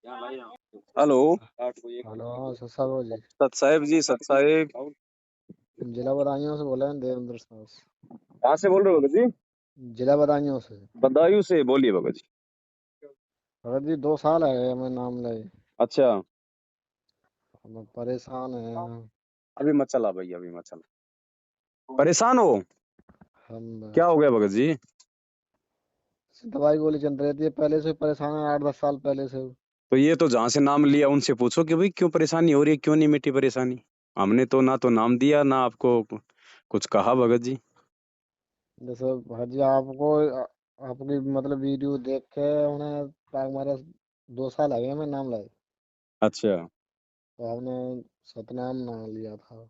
Hello. Hello, हाँ sir साहब जी। सत साहेब जी, सत साहेब। जिला बदायूं से बोल रहे हैं, देवेंद्र साहब से। कहाँ से बोल रहे हो भगत जी? जिला बदायूं से। बदायूं से बोलिए भगत जी। भगत जी 2 साल है हमें नाम लाए। अच्छा। हम परेशान हैं। अभी मत चला भैया, अभी मत चला। परेशान हो? हम क्या हो गया भगत जी? दवाई गोली चल रही थी, पहले से परेशान है, 8-10 साल पहले से। तो ये तो जहाँ से नाम लिया उनसे पूछो कि भाई क्यों परेशानी हो रही है, क्यों नहीं मिटी परेशानी। हमने तो ना तो नाम दिया ना आपको कुछ कहा भगत जी। जैसे भगत जी आपको आपकी मतलब वीडियो देख के उन्हें हमारे 2 साल आगे हमें नाम लाए। अच्छा। तो हमने सतनाम नाम लिया था।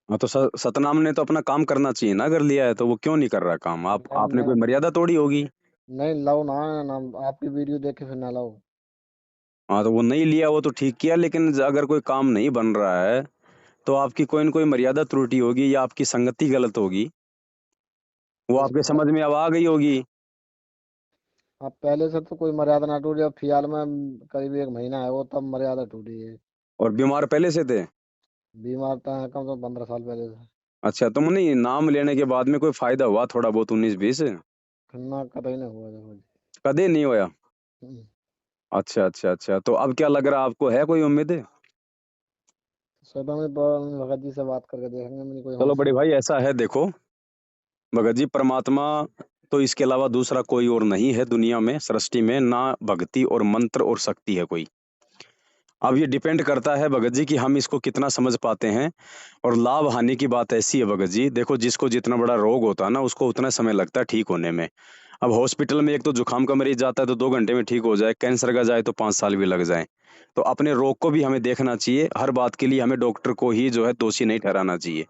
हाँ तो सतनाम ने तो अपना काम करना चाहिए ना, अगर लिया है तो वो क्यों नहीं कर रहा काम? नहीं आपने कोई नहीं मर्यादा तोड़ी होगी। नहीं लाओ ना नाम, आपकी वीडियो देख के फिर ना लाओ। हाँ तो वो नहीं लिया, वो तो ठीक किया, लेकिन अगर कोई काम नहीं बन रहा है तो आपकी कोई न कोई मर्यादा त्रुटि होगी या आपकी संगति गलत होगी। वो जैसे आपके समझ में अब आ गई होगी। आप पहले से तो कोई मर्यादा ना टूटी, अब फिलहाल में करीब 1 महीना है वो तब मर्यादा टूटी है। और बीमार पहले से थे? बीमार तो है कम से कम 15 साल पहले से। अच्छा, तो नहीं नाम लेने के बाद में कोई फायदा हुआ थोड़ा बहुत 19-20? खन्ना कतई नहीं हुआ देखो जी। कदे नहीं होया? हम्म। अच्छा अच्छा अच्छा, तो अब क्या लग रहा, आपको है कोई उम्मीद? स्वतः में भगत जी से बात करके देखेंगे, मेरी कोई चलो होश बड़े है। भाई, ऐसा है देखो भगत जी, परमात्मा तो इसके अलावा दूसरा कोई और नहीं है दुनिया में, सृष्टि में ना। भक्ति और मंत्र और शक्ति है कोई। अब ये डिपेंड करता है भगत जी कि हम इसको कितना समझ पाते हैं। और लाभ हानि की बात ऐसी है भगत जी, देखो जिसको जितना बड़ा रोग होता है ना उसको उतना समय लगता है ठीक होने में। अब हॉस्पिटल में एक तो जुकाम का मरीज जाता है तो 2 घंटे में ठीक हो जाए, कैंसर का जाए तो 5 साल भी लग जाए। तो अपने रोग को भी हमें देखना चाहिए, हर बात के लिए हमें डॉक्टर को ही जो है दोषी नहीं ठहराना चाहिए।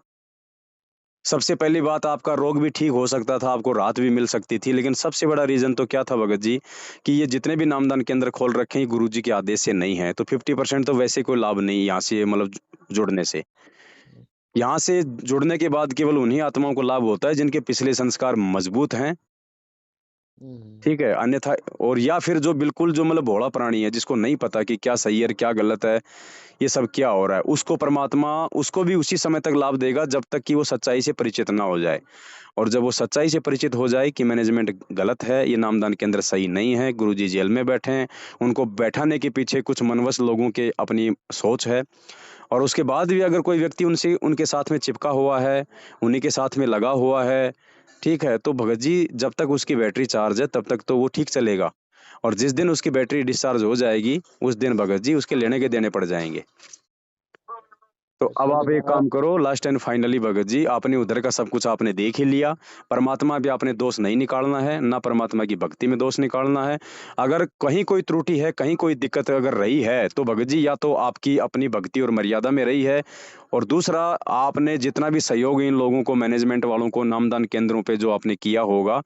सबसे पहली बात, आपका रोग भी ठीक हो सकता था, आपको राहत भी मिल सकती थी, लेकिन सबसे बड़ा रीजन तो क्या था भगत जी कि ये जितने भी नामदान केंद्र खोल रखे हैं गुरु जी के आदेश से नहीं है, तो 50% तो वैसे कोई लाभ नहीं यहाँ से, मतलब जुड़ने से। यहाँ से जुड़ने के बाद केवल उन्हीं आत्माओं को लाभ होता है जिनके पिछले संस्कार मजबूत हैं। हम्म। ठीक है, अन्यथा और या फिर जो बिल्कुल जो मतलब भोला प्राणी है, जिसको नहीं पता कि क्या सही है और क्या गलत है, ये सब क्या हो रहा है, उसको परमात्मा उसको भी उसी समय तक लाभ देगा जब तक कि वो सच्चाई से परिचित ना हो जाए। और जब वो सच्चाई से परिचित हो जाए कि मैनेजमेंट गलत है, ये नामदान केंद्र सही नहीं है, गुरुजी जेल में बैठे हैं, उनको बैठाने के पीछे कुछ मनवस लोगों के अपनी सोच है, और उसके बाद भी अगर कोई व्यक्ति उनसे उनके साथ में चिपका हुआ है, उन्हीं के साथ में लगा हुआ है, ठीक है, तो भगत जी जब तक उसकी बैटरी चार्ज है तब तक तो वो ठीक चलेगा। और जिस दिन उसकी बैटरी डिस्चार्ज हो जाएगी उस दिन भगत जी उसके लेने के देने पड़ जाएंगे। तो अब इसीलिए आप एक मैंने काम करो, last and finally Bhagat ji, आपने उधर का सब कुछ आपने देख ही लिया। परमात्मा पे आपने दोष नहीं निकालना है, ना परमात्मा की भक्ति में दोष निकालना है। अगर कहीं कोई त्रुटि है, कहीं कोई दिक्कत अगर रही है तो भगत जी या तो आपकी अपनी भक्ति और मर्यादा में रही है, और दूसरा आपने जितना भी सहयोग इन लोगों को, मैनेजमेंट वालों को, नामदान केंद्रों पे जो आपने किया होगा,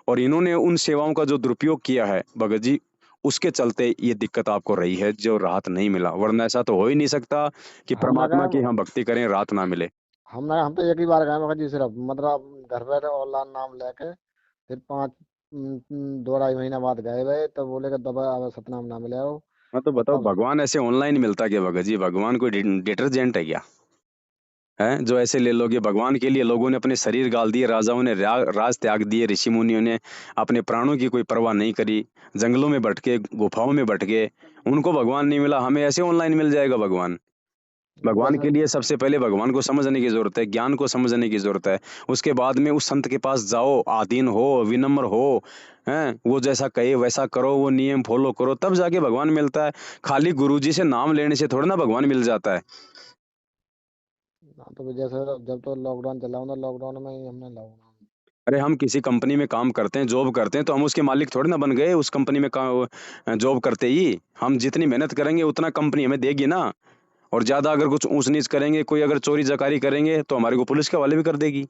और इन्होंने उन सेवाओं का जो दुरुपयोग किया है भगत जी, उसके चलते ये दिक्कत आपको रही है, जो राहत नहीं मिला। वरना ऐसा तो हो ही नहीं सकता कि हमने परमात्मा कहा की हम भक्ति करें, राहत ना मिले। हम तो एक ही बार गए भगत जी, सिर्फ मतलब घर बैठे ऑनलाइन नाम लेके फिर 2-2.5 महीना बाद गए भाई, तब बोले कि दबा अब सतनाम ना मिले हो। हाँ तो और बताओ, तब भगवान ऐसे ऑनलाइन मिलता क्या भगत जी? भगवान कोई डिटर्जेंट है क्या? है जो ऐसे ले लोगे? भगवान के लिए लोगों ने अपने शरीर गाल दिए, राजाओं ने राज त्याग दिए, ऋषि मुनियों ने अपने प्राणों की कोई परवाह नहीं करी, जंगलों में भटके, गुफाओं में भटके, उनको भगवान नहीं मिला, हमें ऐसे ऑनलाइन मिल जाएगा भगवान? भगवान जैसे के लिए सबसे पहले भगवान को समझने की जरूरत है, ज्ञान को समझने की जरूरत है। उसके बाद में उस संत के पास जाओ, आधीन हो, विनम्र हो, हैं, वो जैसा कहे वैसा करो, वो नियम फॉलो करो, तब जाके भगवान मिलता है। खाली गुरुजी से नाम लेने से थोड़ा ना भगवान मिल जाता है। हाँ, तो जैसे जब तो लॉकडाउन चला ना, लॉकडाउन में ही हमने लॉकडाउन। अरे हम किसी कंपनी में काम करते हैं, जॉब करते हैं, तो हम उसके मालिक थोड़ी ना बन गए उस कंपनी में जॉब करते ही। हम जितनी मेहनत करेंगे उतना कंपनी हमें देगी ना। और ज्यादा अगर कुछ ऊंच नीच करेंगे, कोई अगर चोरी जकारी करेंगे तो हमारे को पुलिस के हवाले भी कर देगी।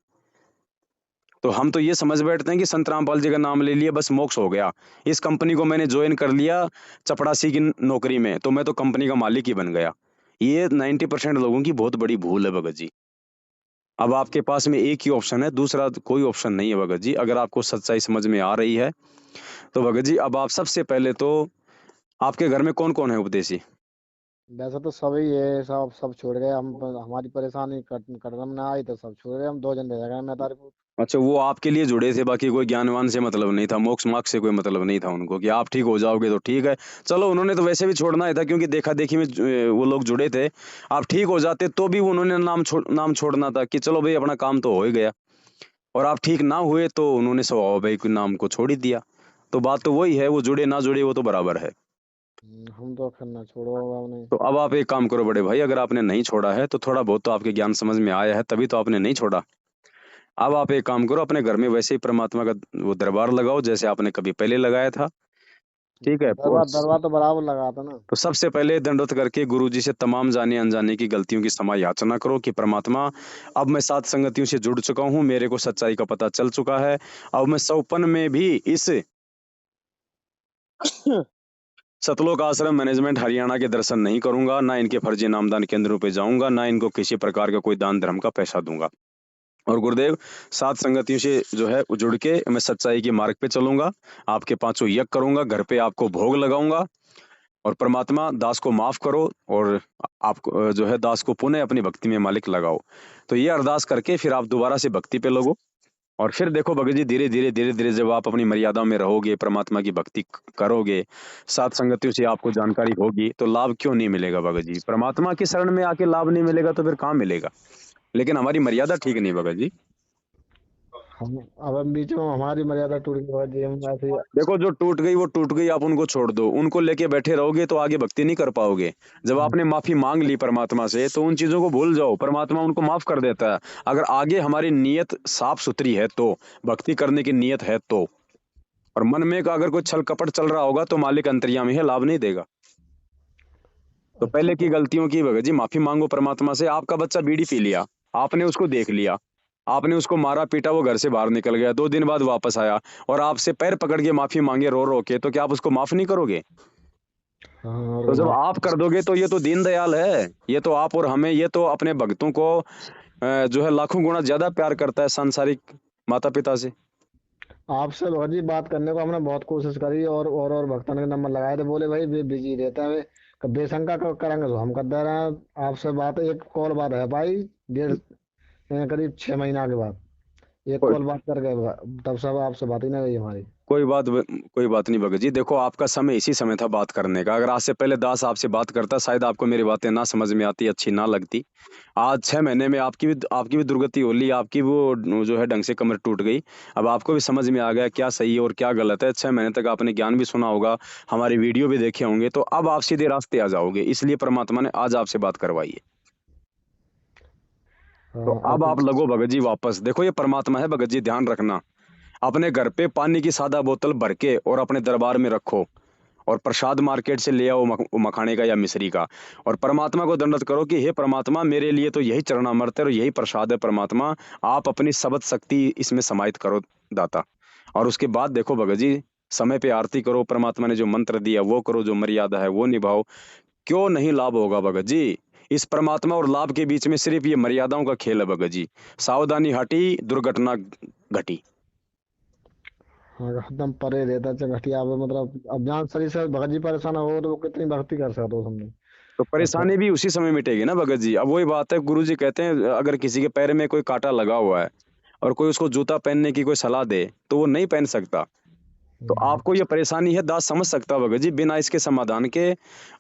तो हम तो ये समझ बैठते हैं कि संत रामपाल जी का नाम ले लिया बस मोक्ष हो गया। इस कंपनी को मैंने ज्वाइन कर लिया चपड़ासी की नौकरी में, तो मैं तो कंपनी का मालिक ही बन गया। ये 90% लोगों की बहुत बड़ी भूल है भगत जी। अब आपके पास में एक ही ऑप्शन है, दूसरा कोई ऑप्शन नहीं है भगत जी। अगर आपको सच्चाई समझ में आ रही है तो भगत जी अब आप सबसे पहले तो आपके घर में कौन कौन है उपदेशी? वैसे तो सभी ये सब छोड़ गए हम। हमारी परेशानी कदम ना आई तो सब छोड़ गए हम। 2 जन रह गए मैं तारीपुर। अच्छा, वो आपके लिए जुड़े थे, बाकी कोई ज्ञानवान से मतलब नहीं था, मोक्ष मार्ग से कोई मतलब नहीं था उनको कि आप ठीक हो जाओगे तो ठीक है। चलो, उन्होंने तो वैसे भी छोड़ना ही था क्योंकि देखा देखी में वो लोग जुड़े थे। आप ठीक हो जाते तो भी उन्होंने नाम छोड़ना था कि चलो भाई अपना काम तो हो ही गया। और आप ठीक ना हुए तो उन्होंने स्वभाव भाई के नाम को छोड़ ही दिया। तो बात तो वही है, वो जुड़े ना जुड़े वो तो बराबर है। हम तो करना छोड़ो हमने। तो अब आप एक काम करो बड़े भाई, अगर आपने नहीं छोड़ा है तो थोड़ा बहुत तो आपके ज्ञान समझ में आया है, तभी तो आपने नहीं छोड़ा। अब आप एक काम करो, अपने घर में वैसे ही परमात्मा का वो दरबार लगाओ जैसे आपने कभी पहले लगाया था। ठीक है। और दरबार दरबार तो बराबर लगा था ना। तो सबसे पहले दंडवत करके गुरु जी से तमाम जाने अनजाने की गलतियों की क्षमा याचना करो कि परमात्मा, अब मैं सात संगतियों से जुड़ चुका हूँ, मेरे को सच्चाई का पता चल चुका है। अब मैं सौपन में भी इस सतलोक आश्रम मैनेजमेंट हरियाणा के दर्शन नहीं करूंगा, ना इनके फर्जी नामदान केंद्रों पे जाऊंगा, ना इनको किसी प्रकार का कोई दान धर्म का पैसा दूंगा। और गुरुदेव, सात संगतियों से जो है जुड़ के मैं सच्चाई के मार्ग पे चलूंगा, आपके पांचों यज्ञ करूंगा, घर पे आपको भोग लगाऊंगा। और परमात्मा, दास को माफ करो और आपको जो है दास को पुनः अपनी भक्ति में मालिक लगाओ। तो ये अरदास करके फिर आप दोबारा से भक्ति पे लगो। और फिर देखो भगत जी, धीरे धीरे धीरे धीरे जब आप अपनी मर्यादा में रहोगे, परमात्मा की भक्ति करोगे, सात संगतियों से आपको जानकारी होगी, तो लाभ क्यों नहीं मिलेगा भगत जी? परमात्मा की शरण में आके लाभ नहीं मिलेगा तो फिर कहाँ मिलेगा? लेकिन हमारी मर्यादा ठीक नहीं भगत जी। हम अब हम बीच में हमारी मर्यादा टूट गई जी। हम ऐसे देखो, जो टूट गई वो टूट गई, आप उनको छोड़ दो। उनको लेके बैठे रहोगे तो आगे भक्ति नहीं कर पाओगे। जब आपने माफी मांग ली परमात्मा से तो उन चीजों को भूल जाओ, परमात्मा उनको माफ कर देता है। अगर आगे हमारी नीयत साफ सुथरी है तो, भक्ति करने की नीयत है तो। और मन में का अगर कोई छल कपट चल रहा होगा तो मालिक अंतर्यामी है, लाभ नहीं देगा। तो अच्छा पहले की गलतियों की भगत जी माफी मांगो परमात्मा से। आपका बच्चा बीड़ी पी लिया, आपने उसको देख लिया, आपने उसको मारा पीटा, वो घर से बाहर निकल गया, 2 दिन बाद वापस आया और आपसे पैर पकड़ के माफी मांगे रो रो के, तो क्या आप उसको माफ नहीं करोगे? हाँ। और तो जब माफ। आप कर दोगे तो ये तो दीनदयाल है, ये तो आप और हमें, ये तो अपने भक्तों को जो है लाखों गुना ज्यादा प्यार करता है सांसारिक माता पिता से। आपसे बहुत जी बात करने को हमने बहुत कोशिश करी और भक्तन के नंबर लगाए थे। बोले भाई वे बिजी रहते हैं वे। बेशंका करेंगे तो हम कर दे रहे हैं। आपसे बात एक कॉल बात है भाई। डेढ़ करीब 6 महीना के बाद एक कोई कॉल बात कर गए। तब सब आपसे बात ही ना गई हमारी। कोई बात नहीं भगत जी। देखो, आपका समय इसी समय था बात करने का। अगर आज से पहले दास आपसे बात करता, शायद आपको मेरी बातें ना समझ में आती, अच्छी ना लगती। आज 6 महीने में आपकी भी दुर्गति हो ली, आपकी वो जो है ढंग से कमर टूट गई। अब आपको भी समझ में आ गया क्या सही है और क्या गलत है। 6 महीने तक आपने ज्ञान भी सुना होगा, हमारी वीडियो भी देखे होंगे, तो अब आप सीधे रास्ते आ जाओगे, इसलिए परमात्मा ने आज आपसे बात करवाई है। तो हाँ अब अब आप लगो भगत जी वापस। देखो, ये परमात्मा है भगत जी, ध्यान रखना। अपने घर पे पानी की सादा बोतल भर के और अपने दरबार में रखो। और प्रसाद मार्केट से ले आओ, मखाने का या मिश्री का। और परमात्मा को दंडवत करो कि हे परमात्मा, मेरे लिए तो यही चरणामृत है और यही प्रसाद है परमात्मा। आप अपनी सबद शक्ति इसमें समाहित करो दाता। और उसके बाद देखो भगत जी, समय पे आरती करो, परमात्मा ने जो मंत्र दिया वो करो, जो मर्यादा है वो निभाओ। क्यों नहीं लाभ होगा भगत जी? इस परमात्मा और लाभ के बीच में सिर्फ ये मर्यादाओं का खेल है भगत जी। सावधानी हटी, दुर्घटना घटी। हाँ, एकदम परे रहता है घटिया पे। मतलब अब जहाँ शरीर से भगत जी परेशान हो तो वो कितनी भक्ति कर सकते हो हमने। तो और परेशानी भी उसी समय मिटेगी ना भगत जी। अब वही बात है, गुरु जी कहते हैं अगर किसी के पैर में कोई कांटा लगा हुआ है और कोई उसको जूता पहनने की कोई सलाह दे तो वो नहीं पहन सकता। तो आपको ये परेशानी है, दास समझ सकता भगत जी, बिना इसके समाधान के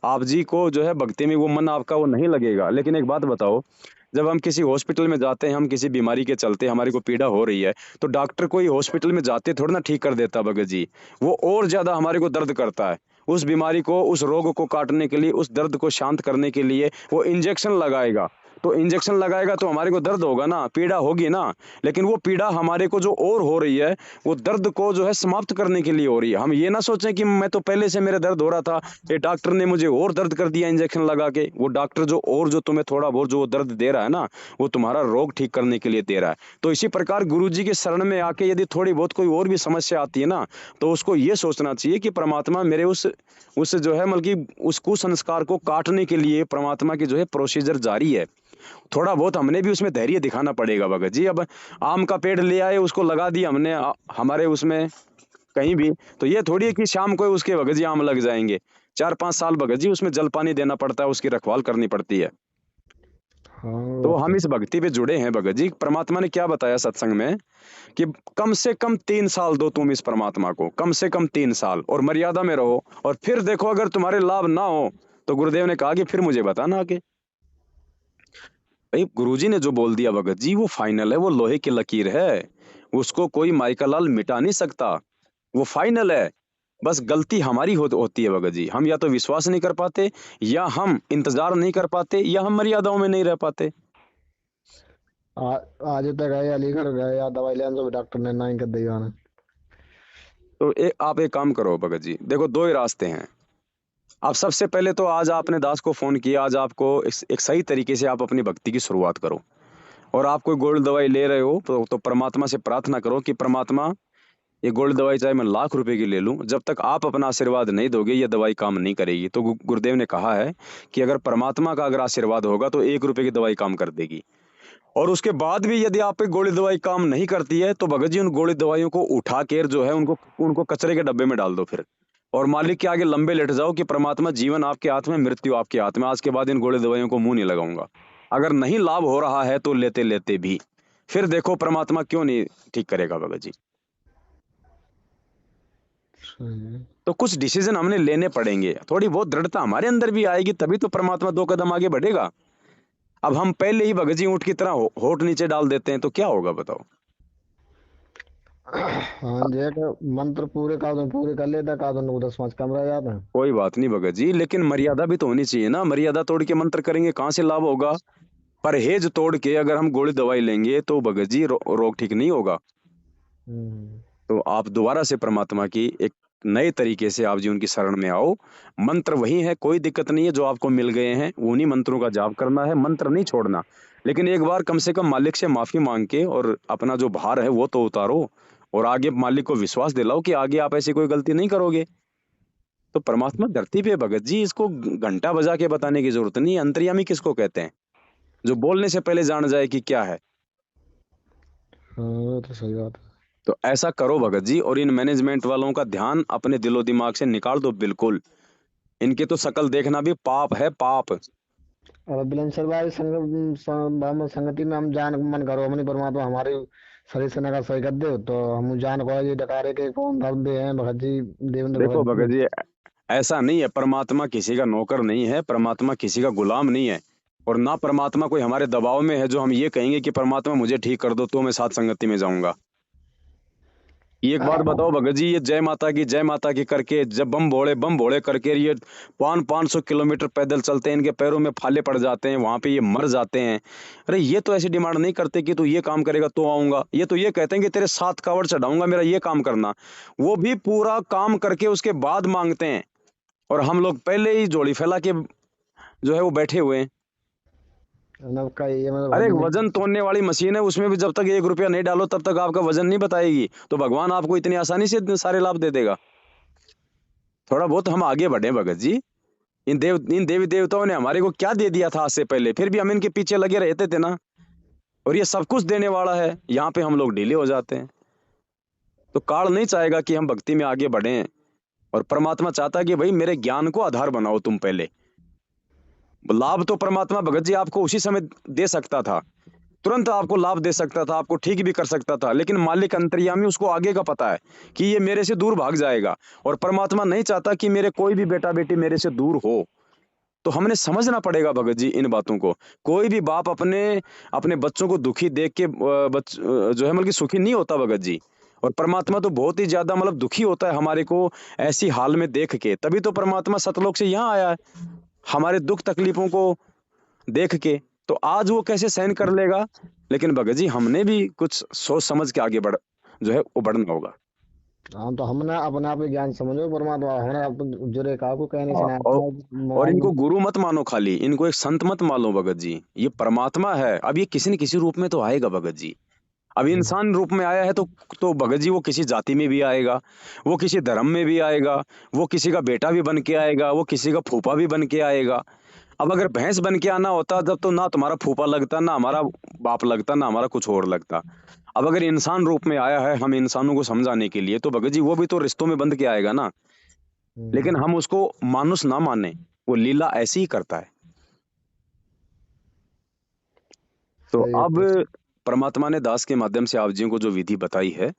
आप जी को जो है भक्ति में वो मन आपका वो नहीं लगेगा। लेकिन एक बात बताओ, जब हम किसी हॉस्पिटल में जाते हैं, हम किसी बीमारी के चलते हमारी को पीड़ा हो रही है, तो डॉक्टर कोई हॉस्पिटल में जाते थोड़ा ना ठीक कर देता भगत जी। वो और ज्यादा हमारे को दर्द करता है। उस बीमारी को, उस रोग को काटने के लिए, उस दर्द को शांत करने के लिए वो इंजेक्शन लगाएगा। तो इंजेक्शन लगाएगा तो हमारे को दर्द होगा ना, पीड़ा होगी ना। लेकिन वो पीड़ा हमारे को जो और हो रही है, वो दर्द को जो है समाप्त करने के लिए हो रही है। हम ये ना सोचें कि मैं तो पहले से मेरे दर्द हो रहा था, ये डॉक्टर ने मुझे और दर्द कर दिया इंजेक्शन लगा के। वो डॉक्टर जो तुम्हें थोड़ा बहुत जो दर्द दे रहा है ना, वो तुम्हारा रोग ठीक करने के लिए दे रहा है। तो इसी प्रकार गुरु जी के शरण में आके यदि थोड़ी बहुत कोई और भी समस्या आती है ना, तो उसको ये सोचना चाहिए कि परमात्मा मेरे उस जो है मतलब कि उस कुसंस्कार को काटने के लिए परमात्मा की जो है प्रोसीजर जारी है। थोड़ा बहुत हमने भी उसमें धैर्य दिखाना पड़ेगा भगत जी। अब आम का पेड़ ले आए, उसको लगा दिया हमने हमारे उसमें कहीं भी, तो ये थोड़ी है कि शाम को उसके भगत जी आम लग जाएंगे। 4-5 साल भगत जी उसमें जल पानी देना पड़ता है, उसकी रखवाल करनी पड़ती है। हाँ तो वो हम तो इस भक्ति पे जुड़े हैं भगत जी। परमात्मा ने क्या बताया सत्संग में कि कम से कम 3 साल दो तुम इस परमात्मा को, कम से कम 3 साल, और मर्यादा में रहो, और फिर देखो अगर तुम्हारे लाभ ना हो तो गुरुदेव ने कहा कि फिर मुझे बताना आके। भाई गुरुजी ने जो बोल दिया भगत जी वो फाइनल है, वो लोहे की लकीर है, उसको कोई माइका लाल मिटा नहीं सकता, वो फाइनल है। बस गलती हमारी होती है भगत जी, हम या तो विश्वास नहीं कर पाते, या हम इंतजार नहीं कर पाते, या हम मर्यादाओं में नहीं रह पाते। आज तक गए अलीगढ़ गए या दवाई लेने तो भी डॉक्टर ने ना ही कर दिया ना। तो आप एक काम करो भगत जी, देखो दो ही रास्ते हैं। आप सबसे पहले तो आज आपने दास को फोन किया, आज आपको एक सही तरीके से आप अपनी भक्ति की शुरुआत करो, और आप कोई गोल्ड दवाई ले रहे हो तो परमात्मा से प्रार्थना करो कि परमात्मा ये गोल्ड दवाई चाहे मैं लाख रुपए की ले लूं, जब तक आप अपना आशीर्वाद नहीं दोगे ये दवाई काम नहीं करेगी। तो गुरुदेव ने कहा है कि अगर परमात्मा का अगर आशीर्वाद होगा तो 1 रुपए की दवाई काम कर देगी। और उसके बाद भी यदि आप पे गोली दवाई काम नहीं करती है तो भगत जी उन गोली दवाइयों को उठा कर जो है उनको उनको कचरे के डब्बे में डाल दो फिर, और मालिक के आगे लंबे लेट जाओ कि परमात्मा जीवन आपके हाथ में, मृत्यु आपके हाथ में, आज के बाद इन गोली दवाइयों को मुंह नहीं लगाऊंगा। अगर नहीं लाभ हो रहा है तो लेते लेते भी फिर देखो परमात्मा क्यों नहीं ठीक करेगा भगत जी। सही है। तो कुछ डिसीजन हमने लेने पड़ेंगे, थोड़ी बहुत दृढ़ता हमारे अंदर भी आएगी तभी तो परमात्मा 2 कदम आगे बढ़ेगा। अब हम पहले ही भगत जी ऊंट की तरह होठ नीचे डाल देते हैं तो क्या होगा बताओ। हाँ जी कि मंत्र पूरे का दो पूरे कर लेता का दो 9-10 5 कम रह जाते हैं। कोई बात नहीं भगत जी, लेकिन मर्यादा भी तो होनी चाहिए ना, मर्यादा तोड़ के मंत्र करेंगे कहाँ से लाभ होगा। परहेज तोड़ के अगर हम गोली दवाई लेंगे तो भगत जी रोग ठीक नहीं होगा। हम्म। तो आप दोबारा से परमात्मा की एक नए तरीके से आप जी उनकी शरण में आओ। मंत्र वही है, कोई दिक्कत नहीं है, जो आपको मिल गए हैं उन्हीं मंत्रों का जाप करना है, मंत्र नहीं छोड़ना। लेकिन एक बार कम से कम मालिक से माफी मांग के और अपना जो भार है वो तो उतारो, और आगे मालिक को विश्वास दिलाओ कि आगे आप ऐसी कोई गलती नहीं करोगे। तो परमात्मा धरती पे है भगत जी, इसको घंटा बजा के बताने की जरूरत नहीं है। अंतर्यामी किसको कहते हैं? जो बोलने से पहले जान जाए कि क्या है। हाँ वो तो सही बात है। तो ऐसा करो भगत जी, और इन मैनेजमेंट वालों का ध्यान अपने दिलो दिमाग से निकाल दो बिल्कुल। इनके तो शकल देखना भी पाप है, पाप। और बिलन भाई हम संगति में हम जान मन करो अपनी परमात्मा हमारी शरीर से नगर सही कर दो तो हम जान को ये डकारे के कौन दर्द दे हैं भगत जी देवेंद्र देखो भगत भगत जी। जी, ऐसा नहीं है, परमात्मा किसी का नौकर नहीं है, परमात्मा किसी का गुलाम नहीं है, और ना परमात्मा कोई हमारे दबाव में है जो हम ये कहेंगे कि परमात्मा मुझे ठीक कर दो तो मैं साथ संगति में जाऊंगा। एक बात बताओ भगत जी, ये जय माता की करके जब बम भोड़े करके ये 500 किलोमीटर पैदल चलते हैं, इनके पैरों में फाले पड़ जाते हैं, वहां पे ये मर जाते हैं। अरे ये तो ऐसी डिमांड नहीं करते कि तू ये काम करेगा तो आऊंगा, ये तो ये कहते हैं कि तेरे 7 कावड़ चढ़ाऊंगा, मेरा ये काम करना। वो भी पूरा काम करके उसके बाद मांगते हैं, और हम लोग पहले ही झोली फैला के जो है वो बैठे हुए हैं। मतलब का ये मतलब अरे भगत एक जी ने वजन तोलने वाली मशीन है, उसमें भी जब तक 1 रुपया नहीं डालो तब तक आपका वजन नहीं बताएगी, तो भगवान आपको इतनी आसानी से इतने सारे लाभ दे देगा? थोड़ा बहुत हम आगे बढ़े भगत जी। इन देवी देवताओं ने हमारे को क्या दे दिया था आज से पहले, फिर भी हम इनके पीछे लगे रहते थे ना। और ये सब कुछ देने वाला है, यहाँ पे हम लोग ढीले हो जाते हैं। तो काल नहीं चाहेगा कि हम भक्ति में आगे बढ़े, और परमात्मा चाहता है कि भाई मेरे ज्ञान को आधार बनाओ तुम पहले। लाभ तो परमात्मा भगत जी आपको उसी समय दे सकता था, तुरंत आपको लाभ दे सकता था, आपको ठीक भी कर सकता था, लेकिन मालिक अंतर्यामी उसको आगे का पता है कि ये मेरे से दूर भाग जाएगा, और परमात्मा नहीं चाहता कि मेरे कोई भी बेटा बेटी मेरे से दूर हो। तो हमने समझना पड़ेगा भगत जी इन बातों को। कोई भी बाप अपने अपने बच्चों को दुखी देख के जो है मतलब कि सुखी नहीं होता भगत जी। और परमात्मा तो बहुत ही ज्यादा मतलब दुखी होता है हमारे को ऐसी हाल में देख के, तभी तो परमात्मा सतलोक से यहाँ आया है हमारे दुख तकलीफों को देख के। तो आज वो कैसे सहन कर लेगा, लेकिन भगत जी हमने भी कुछ सोच समझ के आगे बढ़ जो है वो बढ़ना होगा। हाँ तो हमने अपने आप ही ज्ञान समझो परमात्मा हमने जुड़े का को कहने से और, ना और और मोबाइल में। इनको गुरु मत मानो, खाली इनको एक संत मत मानो भगत जी, ये परमात्मा है। अब ये किसी न किसी रूप में तो आएगा भगत जी। अब इंसान रूप में आया है तो भगत जी वो किसी जाति में भी आएगा, वो किसी धर्म में भी आएगा, वो किसी का बेटा भी बन के आएगा, वो किसी का फूफा भी बन के आएगा। अब अगर भैंस बन के आना होता तब तो ना तुम्हारा फूफा लगता, ना हमारा बाप लगता, ना हमारा कुछ और लगता। अब अगर इंसान रूप में आया है हम इंसानों को समझाने के लिए, तो भगत जी वो भी तो रिश्तों में बंध के आएगा ना। लेकिन हम उसको मानुस ना माने, वो लीला ऐसी ही करता है। तो सही है अब तो। परमात्मा ने दास के माध्यम से आप जी को जो विधि बताई है,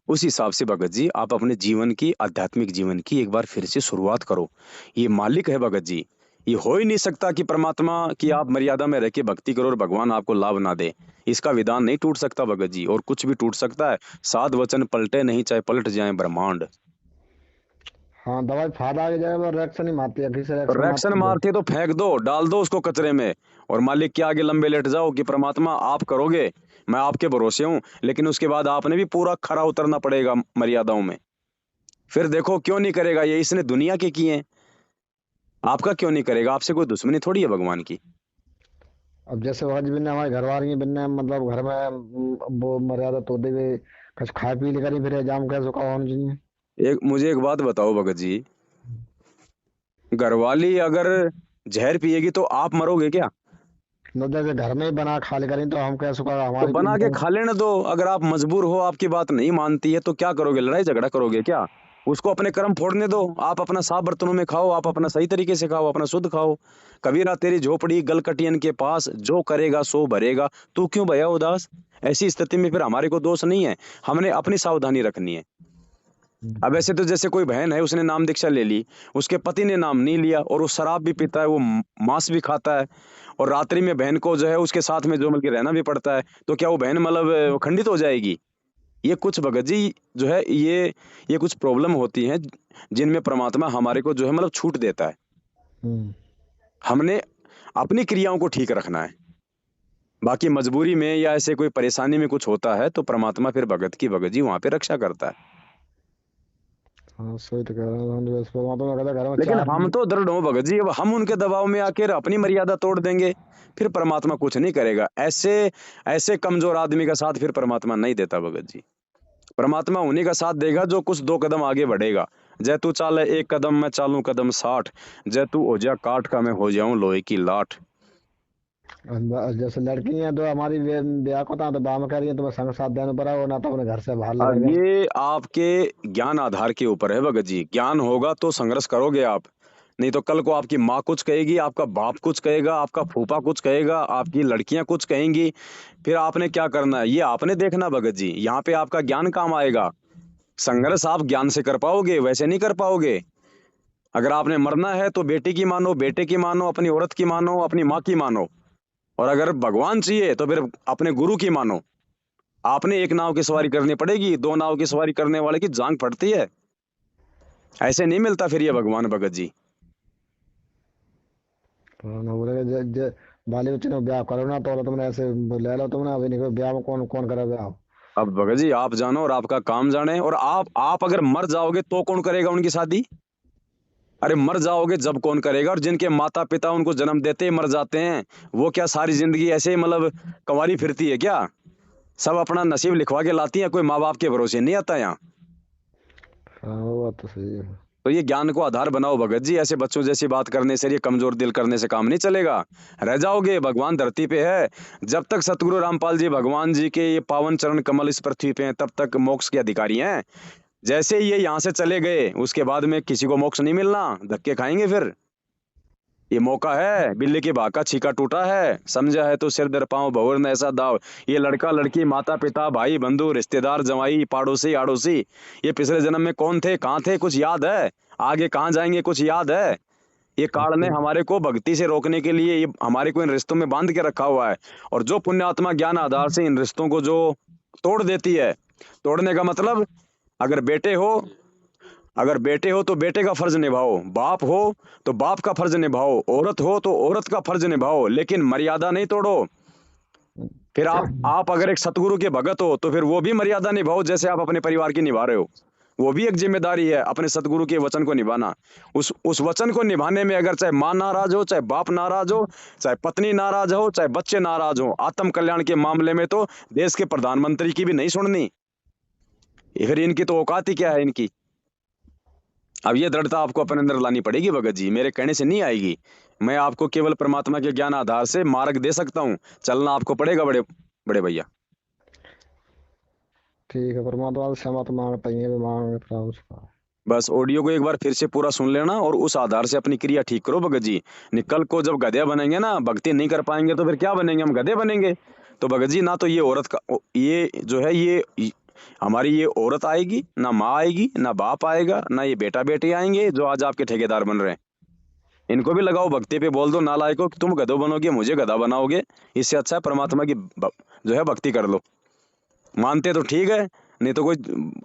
उस हिसाब से भगत जी आप अपने जीवन की, आध्यात्मिक जीवन की एक बार फिर से शुरुआत करो। ये मालिक है भगत जी, ये हो ही नहीं सकता कि परमात्मा की आप मर्यादा में रह के भक्ति करो और भगवान आपको लाभ ना दे। इसका विधान नहीं टूट सकता भगत जी, और कुछ भी टूट सकता है, साध वचन पलटे नहीं, चाहे पलट जाए ब्रह्मांड। हाँ, दवाई फायदा आ जाएगा, रिएक्शन ही मारती है, फिर से और रिएक्शन रिएक्शन मारती है। मारती है तो फेंक दो, डाल दो उसको कचरे में, और मालिक के आगे लंबे लेट जाओ कि परमात्मा आप करोगे, मैं आपके भरोसे हूं, लेकिन उसके बाद आपने भी पूरा खरा उतरना पड़ेगा मर्यादाओं में। फिर देखो क्यों नहीं करेगा, ये इसने दुनिया के किए हैं, आपका क्यों नहीं करेगा? आपसे कोई दुश्मनी थोड़ी है भगवान की। अब जैसे आज बिन्ने हमारे घर वाली बिन्ने मतलब घर में वो मर्यादा तोड़ते हुए कुछ खा पी लेकर ही फिर एग्जाम कैसे होगा होना चाहिए। मुझे एक बात बताओ भगत जी, घरवाली अगर जहर पिएगी तो आप मरोगे क्या? न जैसे घर में ही बना खा लेकर ही तो हम कैसे होगा तो हमारी बना के खा लेने दो। अगर आप मजबूर हो, आपकी बात नहीं मानती है, तो क्या करोगे? लड़ाई झगड़ा करोगे क्या? उसको अपने कर्म फोड़ने दो, आप अपना साफ बर्तनों में खाओ, आप अपना सही तरीके से खाओ, अपना शुद्ध खाओ। कबीरा तेरी झोपड़ी गलकटियन के पास, जो करेगा सो भरेगा, तू क्यों भया उदास? ऐसी स्थिति में फिर हमारे को दोष नहीं है, हमने अपनी सावधानी रखनी है। अब ऐसे तो जैसे कोई बहन है, उसने नाम दीक्षा ले ली, उसके पति ने नाम नहीं लिया, और वो शराब भी पीता है, वो मांस भी खाता है, और रात्रि में बहन को जो है उसके साथ में जो मतलब कि रहना भी पड़ता है, तो क्या वो बहन मतलब वो खंडित हो जाएगी? ये कुछ भगत जी जो है, ये कुछ प्रॉब्लम होती हैं, जिनमें परमात्मा हमारे को जो है मतलब छूट देता है। हम्म। हमने अपनी क्रियाओं को ठीक रखना है, बाकी मजबूरी में या ऐसे कोई परेशानी में कुछ होता है तो परमात्मा फिर भगत की भगत जी वहां पे रक्षा करता है। हाँ सही तो कह रहे हैं, हम तो वैसे वहाँ तो कहता घर में लेकिन चार। हम तो दृढ़ हो भगत जी, अब हम उनके दबाव में आकर अपनी मर्यादा तोड़ देंगे, फिर परमात्मा कुछ नहीं करेगा। ऐसे ऐसे कमजोर आदमी का साथ फिर परमात्मा नहीं देता भगत जी। परमात्मा उन्हीं का साथ देगा जो कुछ दो कदम आगे बढ़ेगा। जय तू चाले एक कदम, मैं चालू कदम 60। जय तू हो जा काठ का, मैं हो जाऊं लोहे की लाठ। जैसे लड़की हैं तो हमारी ब्याह को तो बाम कर रही है, तो मैं संग साथ देने पर वो ना तो अपने घर से बाहर अब लगा गया। ये आपके ज्ञान आधार के ऊपर है भगत जी, ज्ञान होगा तो संघर्ष करोगे आप, नहीं तो कल को आपकी माँ कुछ कहेगी, आपका बाप कुछ कहेगा, आपका फूफा कुछ कहेगा, आपकी लड़कियां कुछ कहेंगी, फिर आपने क्या करना है ये आपने देखना भगत जी। यहाँ पे आपका ज्ञान काम आएगा। संघर्ष आप ज्ञान से कर पाओगे, वैसे नहीं कर पाओगे। अगर आपने मरना है तो बेटी की मानो, बेटे की मानो, अपनी औरत की मानो, अपनी माँ की मानो, और अगर भगवान चाहिए तो फिर अपने गुरु की मानो। आपने एक नाव की सवारी करनी पड़ेगी, दो नाव की सवारी करने वाले की जांग फटती है, ऐसे नहीं मिलता फिर ये भगवान भगत जी। तो ना बोले बाली बच्चे ने ब्याह करो ना तो तुमने ऐसे ले लो तुमने, अभी नहीं ब्याह में कौन कौन करे ब्याह। अब भगत जी आप जानो और आपका काम जाने, और आप अगर मर जाओगे तो कौन करेगा उनकी शादी? अरे मर जाओगे जब कौन करेगा? और जिनके माता पिता उनको जन्म देते ही मर जाते हैं, वो क्या सारी जिंदगी ऐसे ही मतलब कंवारी फिरती है क्या? सब अपना नसीब लिखवा के लाती है, कोई माँ बाप के भरोसे नहीं आता यहाँ। हाँ वो बात तो सही है। तो ये ज्ञान को आधार बनाओ भगत जी, ऐसे बच्चों जैसी बात करने से, ये कमजोर दिल करने से काम नहीं चलेगा, रह जाओगे। भगवान धरती पे है, जब तक सतगुरु रामपाल जी भगवान जी के ये पावन चरण कमल इस पृथ्वी पे हैं, तब तक मोक्ष के अधिकारी हैं। जैसे ही ये यहाँ से चले गए, उसके बाद में किसी को मोक्ष नहीं मिलना, धक्के खाएंगे फिर। ये मौका है, बिल्ली की भाका छीका टूटा है, समझा है तो सिर दर पांव भंवर न ऐसा दाव। ये लड़का लड़की माता पिता भाई बंधु रिश्तेदार जवाई पड़ोसी आड़ोसी, ये पिछले जन्म में कौन थे कहाँ थे कुछ याद है? आगे कहाँ जाएंगे कुछ याद है? ये काल ने हमारे को भक्ति से रोकने के लिए ये हमारे को इन रिश्तों में बांध के रखा हुआ है। और जो पुण्यात्मा ज्ञान आधार से इन रिश्तों को जो तोड़ देती है, तोड़ने का मतलब, अगर बेटे हो अगर बेटे हो तो बेटे का फर्ज निभाओ, बाप हो तो बाप का फर्ज निभाओ, औरत हो तो औरत का फर्ज निभाओ, लेकिन मर्यादा नहीं तोड़ो। फिर आप अगर एक सतगुरु के भगत हो तो फिर वो भी मर्यादा निभाओ, जैसे आप अपने परिवार की निभा रहे हो। वो भी एक जिम्मेदारी है अपने सतगुरु के वचन को निभाना। उस वचन को निभाने में अगर चाहे माँ नाराज हो, चाहे बाप नाराज हो, चाहे पत्नी नाराज हो, चाहे बच्चे नाराज हो, आत्म कल्याण के मामले में तो देश के प्रधानमंत्री की भी नहीं सुननी। फिर इनकी तो औकात ही क्या है इनकी? अब ये दृढ़ता आपको अपने अंदर लानी पड़ेगी भगत जी, मेरे कहने से नहीं आएगी। मैं आपको केवल परमात्मा के ज्ञान आधार से मार्ग दे सकता हूँ, चलना आपको पड़ेगा बड़े बड़े भैया। ठीक है, परमात्मा से क्षमा तो मांगते ही है, भी मांगे प्रभु से। बस ऑडियो को एक बार फिर से पूरा सुन लेना और उस आधार से अपनी क्रिया ठीक करो भगत जी। कल को जब गधे बनेंगे ना, भक्ति नहीं कर पाएंगे तो फिर क्या बनेंगे, हम गधे बनेंगे। तो भगत जी ना तो ये औरत का ये जो है हमारी ये औरत आएगी, ना माँ आएगी, ना बाप आएगा, ना ये बेटा बेटी आएंगे जो आज आपके ठेकेदार बन रहे हैं। इनको भी लगाओ भक्ति पे, बोल दो नालायकों कि तुम गधों बनोगे, मुझे गधा बनाओगे। इससे अच्छा है परमात्मा की जो है भक्ति कर लो। मानते तो ठीक है, नहीं तो कोई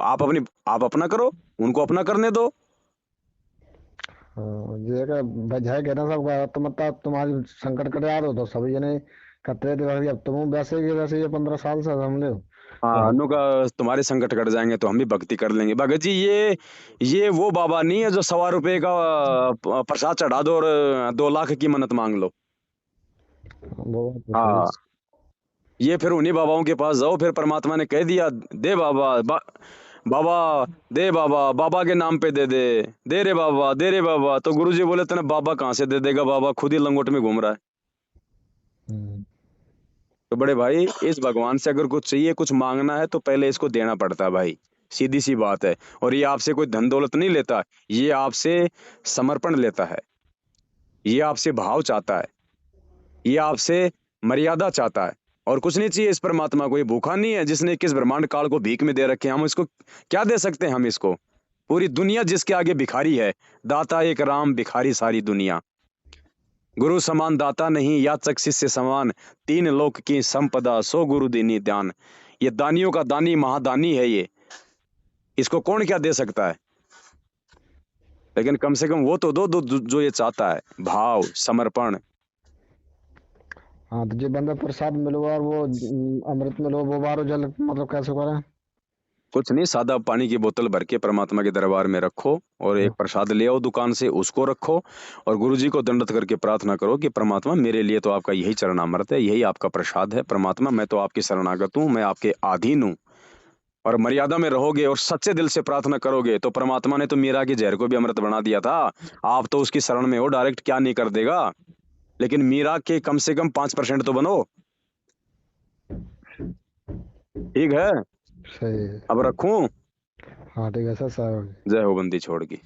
आप अपना करो, उनको अपना करने दो। ये का बजाय कहना सब तो मतलब तुम्हारी संकट कर यार हो तो सभी जने करते थे भाई, अब तुम वैसे ही वैसे ये 15 साल से हमले हो तो हाँ, हम। अनु का तुम्हारे संकट कट जाएंगे तो हम भी भक्ति कर लेंगे। भगत जी ये वो बाबा नहीं है जो 1.25 रुपए का प्रसाद चढ़ा दो और 2 लाख की मन्नत मांग लो। वो तो सही। हाँ, ये फिर उन्हीं बाबाओं के पास जाओ, फिर परमात्मा ने कह दिया दे बाबा, दे बाबा, बाबा के नाम पे दे दे, दे रे बाबा, दे रे बाबा। तो गुरुजी बोले तेने बाबा कहाँ से दे देगा, बाबा खुद ही लंगोट में घूम रहा है। हम्म। तो बड़े भाई, इस भगवान से अगर कुछ चाहिए, कुछ मांगना है तो पहले इसको देना पड़ता है भाई, सीधी सी बात है। और ये आपसे कोई धन दौलत नहीं लेता, ये आपसे समर्पण लेता है, ये आपसे भाव चाहता है, ये आपसे मर्यादा चाहता है, और कुछ नहीं चाहिए इस परमात्मा को। ये भूखा नहीं है जिसने किस ब्रह्मांड काल को भीख में दे रखे हैं। हम इसको क्या दे सकते हैं, हम इसको। पूरी दुनिया जिसके आगे भिखारी है, दाता एक राम, भिखारी सारी दुनिया। गुरु समान दाता नहीं, याचक शिष्य समान, 3 लोक की संपदा, सो गुरु दीनी ध्यान। ये दानियों का दानी महादानी है ये, इसको कौन क्या दे सकता है। लेकिन कम से कम वो तो दो जो ये चाहता है, भाव समर्पण। हाँ तो जो बंदा प्रसाद मिलो और वो अमृत मिलो वो बारो जल मतलब कैसे करें। कुछ नहीं, सादा पानी की बोतल भर के परमात्मा के दरबार में रखो, और एक प्रसाद ले आओ दुकान से, उसको रखो, और गुरुजी को दंडवत करके प्रार्थना करो कि परमात्मा मेरे लिए तो आपका यही चरणामृत है, यही आपका प्रसाद है। परमात्मा मैं तो आपकी शरणागत हूँ, मैं आपके अधीन हूँ। और मर्यादा में रहोगे और सच्चे दिल से प्रार्थना करोगे तो परमात्मा ने तो मीरा के जहर को भी अमृत बना दिया था। आप तो उसकी शरण में हो, डायरेक्ट क्या नहीं कर देगा। लेकिन मीरा के कम से कम 5% तो बनो। ठीक है, सही है। अब रखूं। हाँ ठीक है सर सर। जय हो बंदी छोड़ की।